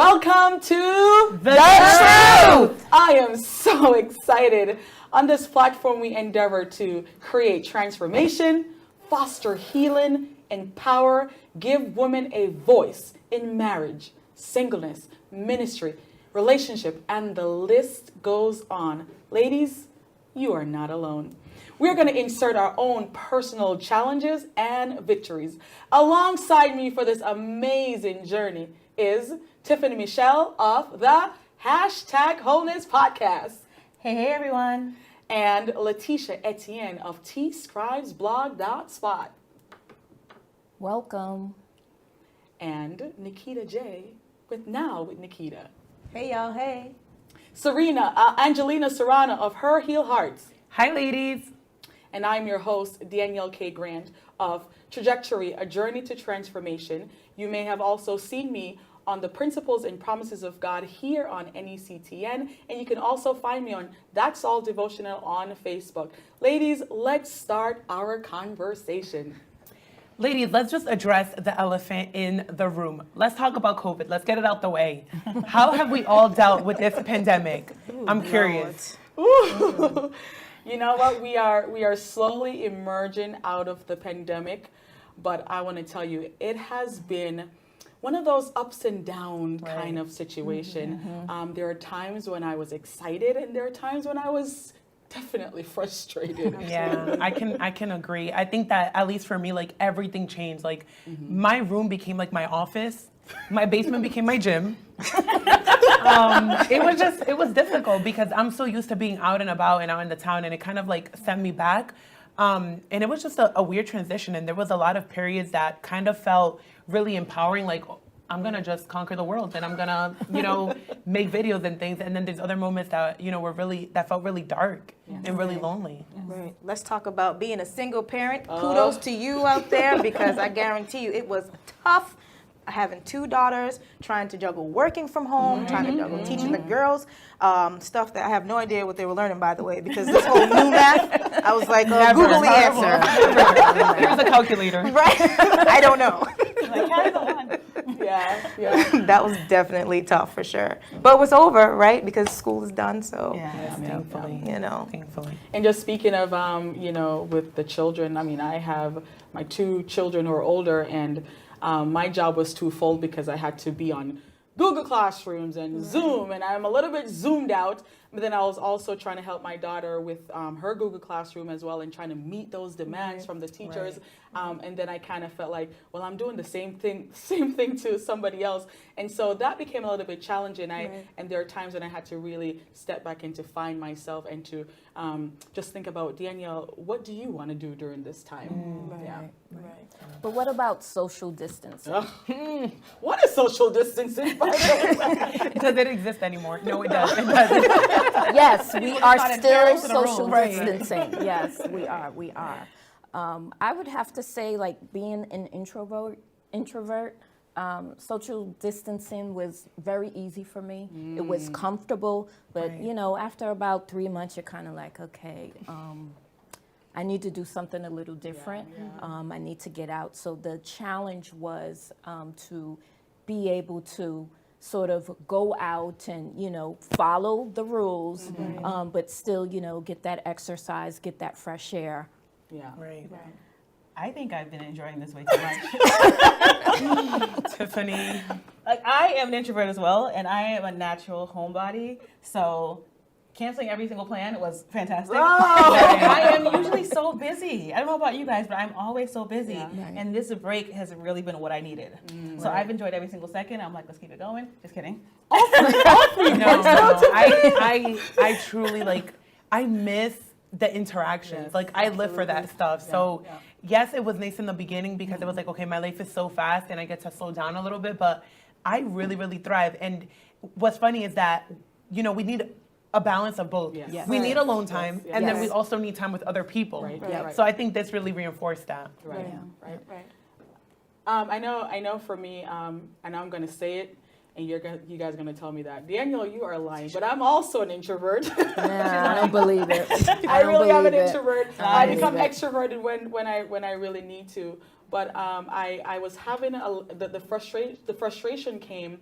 Welcome to The Truth! I am so excited. On this platform, we endeavor to create transformation, foster healing, empower, give women a voice in marriage, singleness, ministry, relationship, and the list goes on. Ladies, you are not alone. We're going to insert our own personal challenges and victories. Alongside me for this amazing journey is Tiffany Michelle of the #Wholeness Podcast. Hey everyone. And Letitia Etienne of tscribesblog.spot. Welcome. And Nikita J with Nikita. Hey y'all, hey. Angelina Serrano of Her Heal Hearts. Hi ladies. And I'm your host, Danielle K. Grant of Trajectory, A Journey to Transformation. You may have also seen me on the Principles and Promises of God here on NECTN. And you can also find me on That's All Devotional on Facebook. Ladies, let's start our conversation. Ladies, let's just address the elephant in the room. Let's talk about COVID. Let's get it out the way. How have we all dealt with this pandemic? I'm curious. Ooh. You know what? We are slowly emerging out of the pandemic, but I want to tell you, it has been one of those ups and down kind of situation. Mm-hmm. There are times when I was excited, and there are times when I was definitely frustrated. Yeah, I can agree. I think that at least for me, like everything changed. Like my room became like my office. My basement became my gym. It was difficult because I'm so used to being out and about and out in the town, and it kind of like sent me back. And it was just a weird transition, and there was a lot of periods that kind of felt really empowering, like I'm gonna just conquer the world and I'm gonna, make videos and things. And then there's other moments that, that felt really dark and really lonely. Right. Let's talk about being a single parent. Kudos to you out there, because I guarantee you it was tough. Having 2 daughters, trying to juggle working from home, trying to juggle teaching the girls stuff that I have no idea what they were learning, by the way, because this whole new math, I was like, Google the answer. Here's a calculator. Right? I don't know. Yeah. That was definitely tough for sure. But it was over, right? Because school is done, so. Yes, thankfully. Thankfully. And just speaking of, with the children, I have my 2 children who are older, and my job was twofold because I had to be on Google Classrooms and Zoom, and I'm a little bit zoomed out. But then I was also trying to help my daughter with her Google Classroom as well, and trying to meet those demands from the teachers. And then I kind of felt like, well, I'm doing the same thing to somebody else. And so that became a little bit challenging. And there are times when I had to really step back and to find myself and to just think about, Danielle, what do you want to do during this time? Right. But what about social distancing? What is social distancing, by the way? Does it exist anymore? No, it doesn't. It doesn't. Yes, we are still social Right. distancing. Yes, we are. I would have to say, like, being an introvert, social distancing was very easy for me. It was comfortable, but after about 3 months, you're kind of like, okay, I need to do something a little different. I need to get out. So the challenge was to be able to sort of go out and, follow the rules, but still, get that exercise, get that fresh air. Yeah. Right. I think I've been enjoying this way too much. Tiffany. Like, I am an introvert as well, and I am a natural homebody, so canceling every single plan was fantastic. I am usually so busy. I don't know about you guys, but I'm always so busy. Yeah. Right. And this break has really been what I needed. So I've enjoyed every single second. I'm like, let's keep it going. Just kidding. No. I truly, I miss the interactions. Yes, I live for that stuff. So yes, it was nice in the beginning because it was like, okay, my life is so fast and I get to slow down a little bit, but I really, really thrive. And what's funny is that, we need a balance of both. Yes. We need alone time, and then we Yes. also need time with other people. Right. So I think this really reinforced that. Right. I know for me, and I'm going to say it, and you guys are going to tell me that, Danielle, you are lying, but I'm also an introvert. Nah, I don't believe it. I really am an believe it. introvert. I I believe become it. extroverted when I really need to. But I was having the frustration came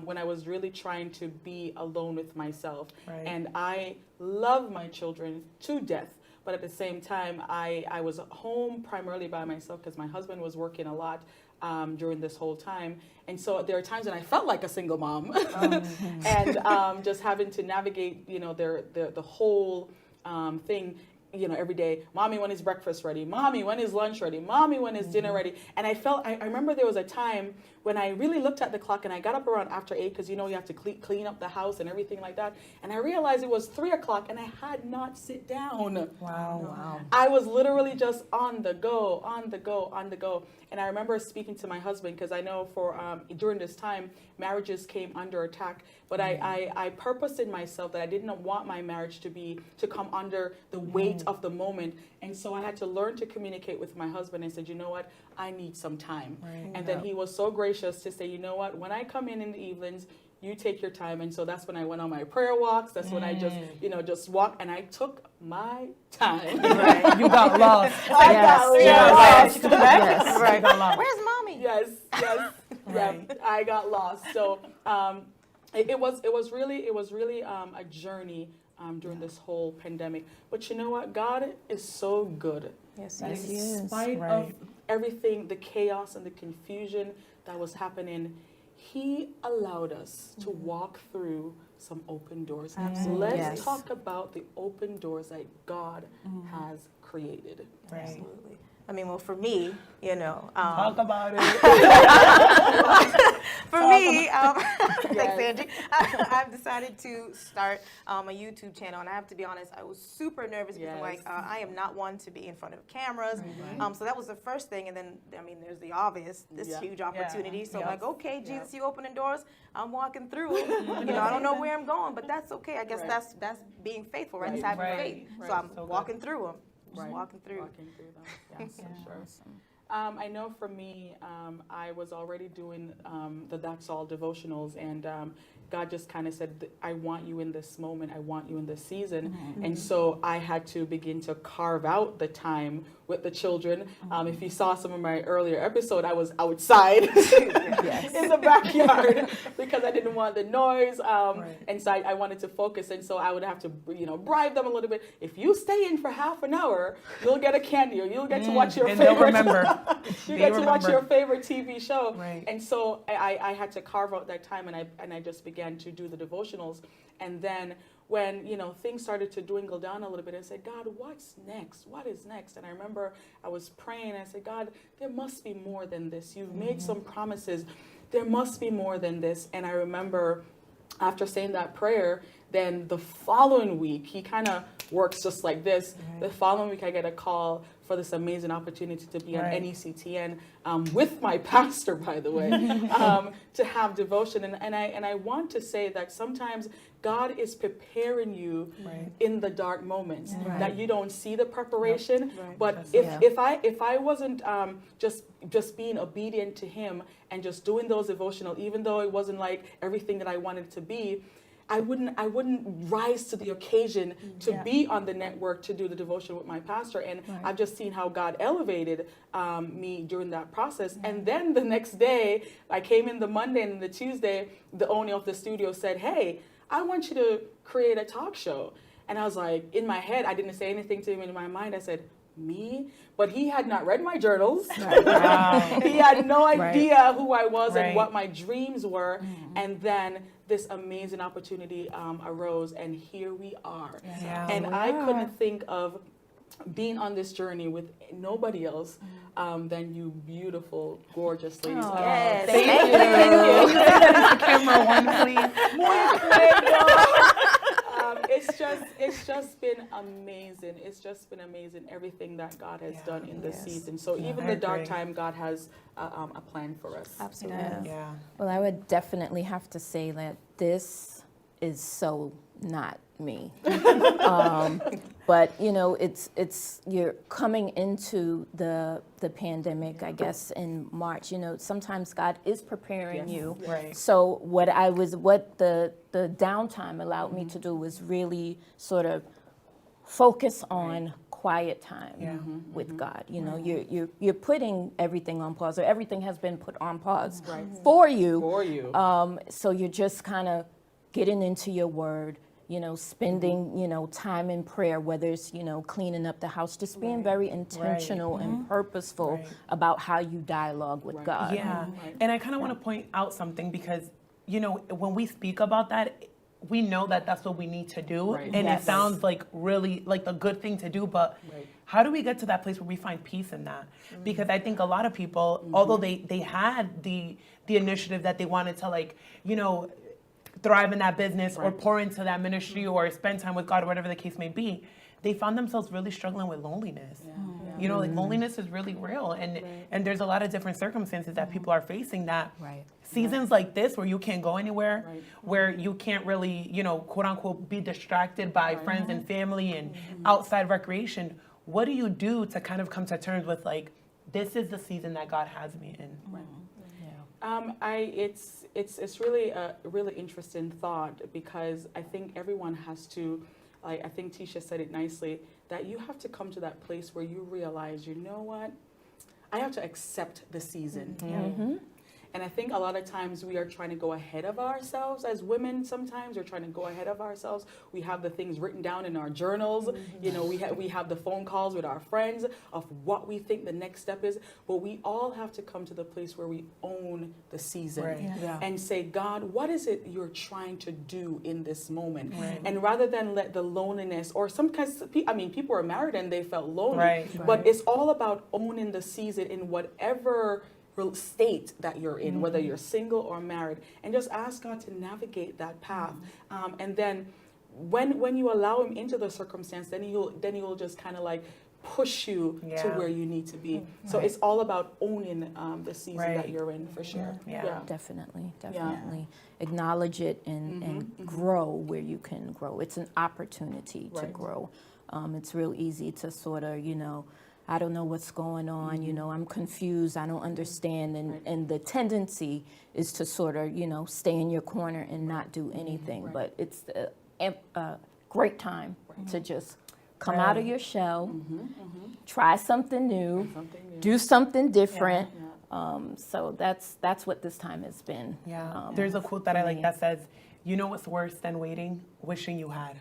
when I was really trying to be alone with myself. Right. And I love my children to death. But at the same time, I was home primarily by myself because my husband was working a lot during this whole time. And so there are times when I felt like a single mom and just having to navigate, the whole thing. Every day, mommy, when is breakfast ready? Mommy, when is lunch ready? Mommy, when is dinner ready? And I remember there was a time when I really looked at the clock and I got up around after 8 because you have to clean up the house and everything like that. And I realized it was 3 o'clock and I had not sit down. Wow. I was literally just on the go. And I remember speaking to my husband because I know during this time, marriages came under attack. But I purposed in myself that I didn't want my marriage to come under the weight of the moment. And so I had to learn to communicate with my husband and said, you know what, I need some time. Right. And then he was so gracious to say, you know what, when I come in the evenings, you take your time. And so that's when I went on my prayer walks. That's when I just walked and I took my time. Right. You got lost. I got lost. Yes. Right. Got lost. Where's mommy? Yes. Right. Yeah, I got lost. So it was really a journey during this whole pandemic. But you know what? God is so good. Yes, In He is. spite of Right. everything, the chaos and the confusion that was happening, He allowed us to walk through some open doors. Absolutely. Let's Yes. talk about the open doors that God has created. Right. Absolutely. I mean, well, for me, Talk about it. for me, thanks, Yes. Angie. I've decided to start a YouTube channel, and I have to be honest, I was super nervous because Yes. I am not one to be in front of cameras. So that was the first thing, and then there's the obvious, this Yeah. huge opportunity. So I'm Yeah. like, okay, Yeah. Jesus, you opening doors, I'm walking through. I don't know where I'm going, but that's okay. I guess Right. that's being faithful, right? Right. It's having Right. faith. Right. So I'm So good. walking through them, just Right. walking through. Walking through them. Yes, for sure. I know for me, I was already doing the That's All devotionals, and God just kind of said, I want you in this moment. I want you in this season. And so I had to begin to carve out the time with the children. If you saw some of my earlier episode, I was outside in the backyard because I didn't want the noise. And so I wanted to focus. And so I would have to, bribe them a little bit. If you stay in for half an hour, you'll get a candy or you'll get to watch your And they'll favorite. remember. You They get to watch remember. your favorite TV show. Right. And so I had to carve out that time, and I just began to do the devotionals. And then when things started to dwindle down a little bit, I said, God, what's next? What is next? And I remember I was praying, and I said, God, there must be more than this. You've made some promises. There must be more than this. And I remember after saying that prayer, then the following week, he kind of works just like this. The following week, I get a call for this amazing opportunity to be on Right. NECTN with my pastor, by the way, to have devotion. And I want to say that sometimes God is preparing you Right. in the dark moments, Right. that you don't see the preparation. Right. But That's if I wasn't just being obedient to Him and just doing those devotional, even though it wasn't like everything that I wanted it to be, I wouldn't rise to the occasion to be on the network to do the devotion with my pastor. And I've just seen how God elevated me during that process. And then the next day, I came in the Monday, and the Tuesday, the owner of the studio said, hey, I want you to create a talk show. And I was like, in my head, I didn't say anything to him. In my mind, I said, me? But he had not read my journals. Wow. He had no idea who I was Right. and what my dreams were. And then this amazing opportunity arose, and here we are. Yeah. And I couldn't think of being on this journey with nobody else than you beautiful, gorgeous ladies. Yes. Thank you. Camera one, please. It's just been amazing. It's just been amazing, everything that God has done in this Yes. season. So even I the dark agree. time, God has a plan for us. Absolutely. Yeah. Well, I would definitely have to say that this is so not me. But it's you're coming into the pandemic, I guess, in March. Sometimes God is preparing Yes. you. Right. So what the downtime allowed me to do was really sort of focus on quiet time Yeah. with God. You know, you're putting everything on pause, or everything has been put on pause Right. for you. For you. So you're just kind of getting into your word, you know, spending, you know, time in prayer, whether it's, you know, cleaning up the house, just being very intentional and purposeful Right. about how you dialogue with God. Yeah, and I kind of want to point out something because, you know, when we speak about that, we know that that's what we need to do, Right. and Yes. it sounds like really like the good thing to do, but Right. how do we get to that place where we find peace in that? Because I think a lot of people, although they had the initiative that they wanted to, like, you know, thrive in that business or Right. pour into that ministry or spend time with God or whatever the case may be, they found themselves really struggling with loneliness. You know, like loneliness is really real, and there's a lot of different circumstances that people are facing that Right. seasons like this where you can't go anywhere, Right. where you can't really, you know, quote unquote, be distracted by friends and family and outside recreation. What do you do to kind of come to terms with, like, this is the season that God has me in? It's really a really interesting thought, because I think everyone has to, like I think Tisha said it nicely, that you have to come to that place where you realize, you know what, I have to accept the season. And I think a lot of times we are trying to go ahead of ourselves as women. Sometimes we're trying to go ahead of ourselves. We have the things written down in our journals. You know, we have the phone calls with our friends of what we think the next step is. But we all have to come to the place where we own the season Right. Yeah. and say, God, what is it you're trying to do in this moment? Right. And rather than let the loneliness, or sometimes, I mean, people were married and they felt lonely. Right. But it's all about owning the season in whatever state that you're in, whether you're single or married, and just ask God to navigate that path. And then when you allow him into the circumstance, then he'll just kind of like push you to Yeah. where you need to be. So it's all about owning the season that Right. you're in, for sure. Yeah. Definitely. Acknowledge it and grow where you can grow. It's an opportunity to Right. grow. It's real easy to sort of, you know, I don't know what's going on, you know, I'm confused, I don't understand. And the tendency is to sort of, you know, stay in your corner and not do anything. But it's a great time to just come out of your shell, try something new, do something different. So that's what this time has been. Yeah. There's a quote that I like that says, "You know what's worse than waiting? Wishing you had."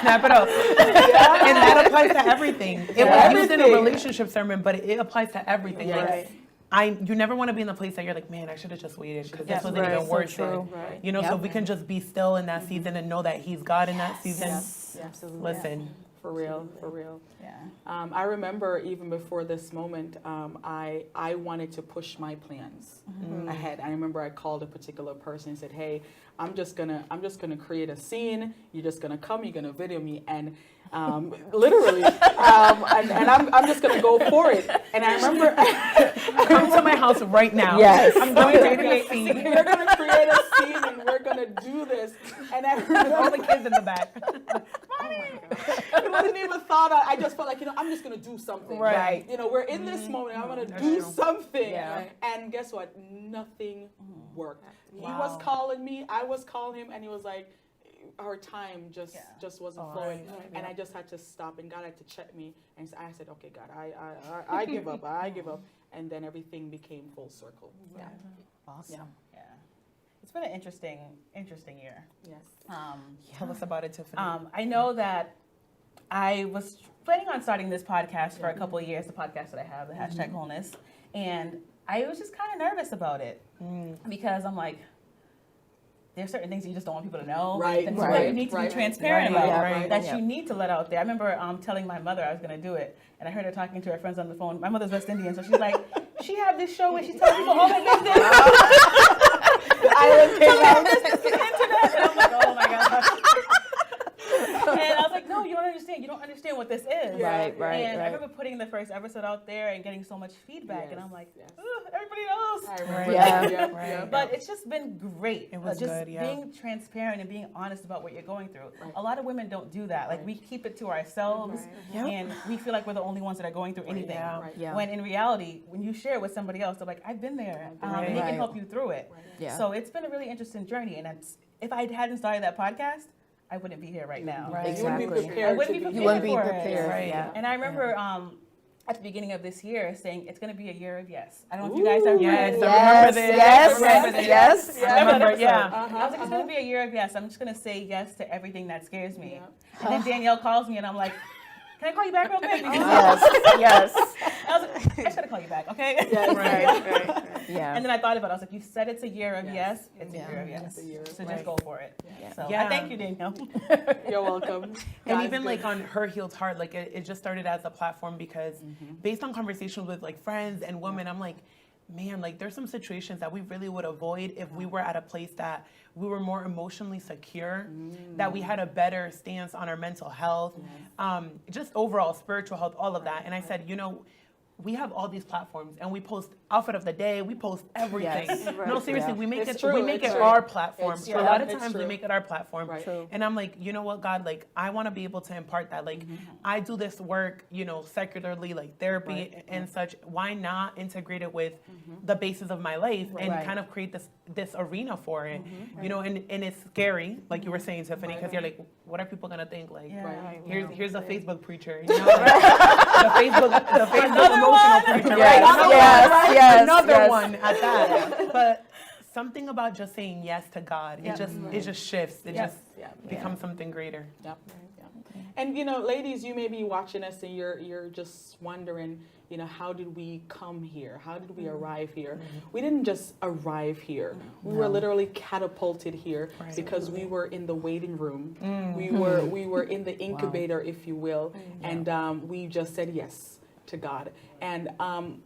Snap it up. And that applies to everything. It was used in a relationship sermon, but it applies to everything. Yes. Like, you never want to be in the place that you're like, man, I should have just waited because this wasn't even worth it. You know, so we can just be still in that season and know that He's God in that season. Absolutely. Listen. For real, for real. Yeah. I remember even before this moment, I wanted to push my plans ahead. I remember I called a particular person and said, "Hey, I'm just gonna create a scene. You're just gonna come. You're gonna video me, and literally, and I'm just gonna go for it." And I remember, Come to my house right now. Yes. I'm going to create a scene. we're gonna create a scene and we're gonna do this. And I remember All the kids in the back. it wasn't even thought of. I just felt like, I'm just gonna do something. Right. We're in this moment. I'm gonna do something. And guess what? Nothing worked. He was calling me. I was calling him, and he was like, our time just wasn't flowing, and I just had to stop. And God had to check me, and I said, "Okay, God, I give up. I give up." And then everything became full circle. Yeah. Awesome. Yeah. It's been an interesting year. Yes. Tell us about it, Tiffany. I know that I was planning on starting this podcast for a couple of years, the podcast that I have, the hashtag Wholeness, and I was just kind of nervous about it because I'm like, there's certain things that you just don't want people to know. Right, That right, you need to right, be transparent right, about. right, That yeah. you need to let out there. I remember telling my mother I was going to do it, and I heard her talking to her friends on the phone. My mother's West Indian, so she's like, she have this show where she's telling people all their business. The island came out. Business to the internet. And I'm like, oh my gosh. And I was like, no, you don't understand. You don't understand what this is. Right. And I remember putting the first episode out there and getting so much feedback, and I'm like, "Ugh, everybody knows. I remember. Yeah. Right. But it's just been great. It was just good, yeah. being transparent and being honest about what you're going through. A lot of women don't do that. Like we keep it to ourselves, and we feel like we're the only ones that are going through anything. Yeah. Yeah. When in reality, when you share it with somebody else, they're like, "I've been there," and they can help you through it. Yeah. So it's been a really interesting journey. And if I hadn't started that podcast, I wouldn't be here right now. Right. You wouldn't be Exactly. I prepared wouldn't to be be prepared You wouldn't be for it. prepared. Right. Yeah. And I remember at the beginning of this year saying it's going to be a year of yes. I don't know if you guys have Yes, read. I remember this. Yes, I remember this. yes. I remember, yeah. I was like, it's going to be a year of yes. I'm just going to say yes to everything that scares me. And then Danielle calls me and I'm like, can I call you back real quick? Yes. I was like, I just got to call you back, okay? Right. Yeah. And then I thought about it. I was like, you said it's a year of yes. It's a Yeah. year of yes. a year. So just go for it. So Yeah. I thank you, Danielle. You're welcome. And God's even good. like on Her Healed Heart, like it just started as a platform because based on conversations with like friends and women, I'm like, man, like there's some situations that we really would avoid if we were at a place that we were more emotionally secure, that we had a better stance on our mental health, just overall spiritual health, all of that. And I said, you know, we have all these platforms and we post outfit of the day, we post everything. Yes. No, seriously, Yeah. we make It's it true, we make it's it true. our platform. It's So true, a lot of it's times we true. make it our platform. Right. True. And I'm like, you know what, God, like I want to be able to impart that. Like I do this work, you know, secularly, like therapy and such. Why not integrate it with the basis of my life and Right. kind of create this arena for it? You know, and it's scary, like you were saying, Tiffany, because you're like, what are people gonna think? Like, Right. here's a Facebook preacher, you know, the Facebook emotional preacher, right? Yes. Another Yes. one at that. But something about just saying yes to God, it just shifts. It just becomes something greater. Yep. Yep. And you know, ladies, you may be watching us and you're just wondering, you know, how did we come here? How did we arrive here? We didn't just arrive here. We were literally catapulted here because we were in the waiting room. We were in the incubator, if you will, and we just said yes to God. And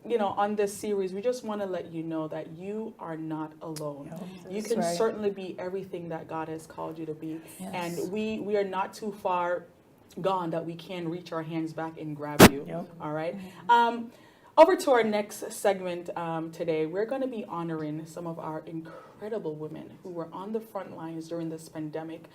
you know, on this series, we just want to let you know that you are not alone. You can right. certainly be everything that God has called you to be, and we are not too far gone that we can reach our hands back and grab you. All right. Over to our next segment today, we're going to be honoring some of our incredible women who were on the front lines during this pandemic.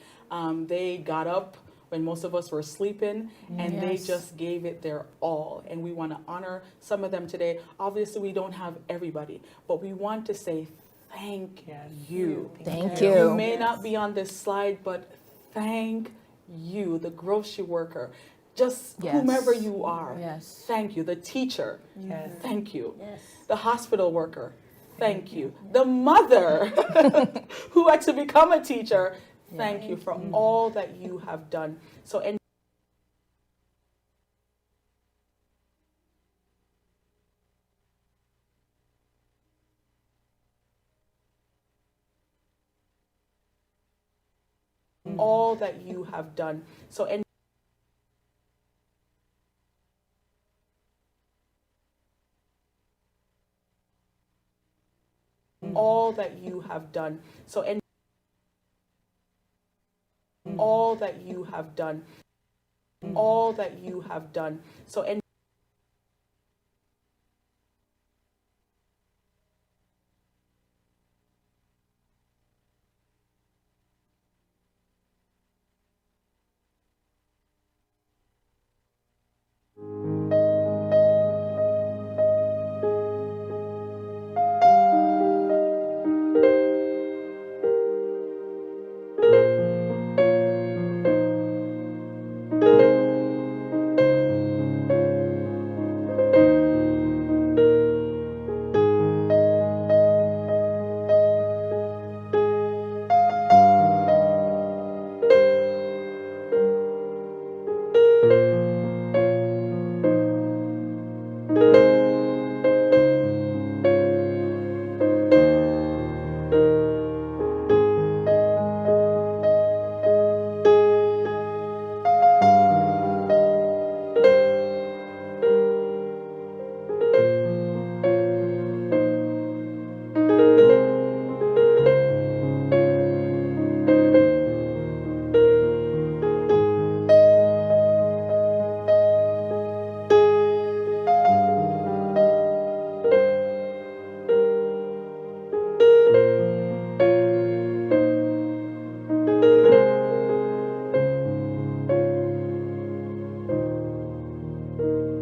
They got up when most of us were sleeping, and they just gave it their all. And we want to honor some of them today. Obviously, we don't have everybody, but we want to say thank you. Thank You you. may not be on this slide, but thank you, the grocery worker, just Yes. whomever you are. Yes. Thank you. The teacher, Yes. thank you. The hospital worker, thank you. The mother who had to become a teacher, thank you for all that you have done. So, and all that you have done. So, and all that you have done. So, and all that you have done. All that you have done. So, and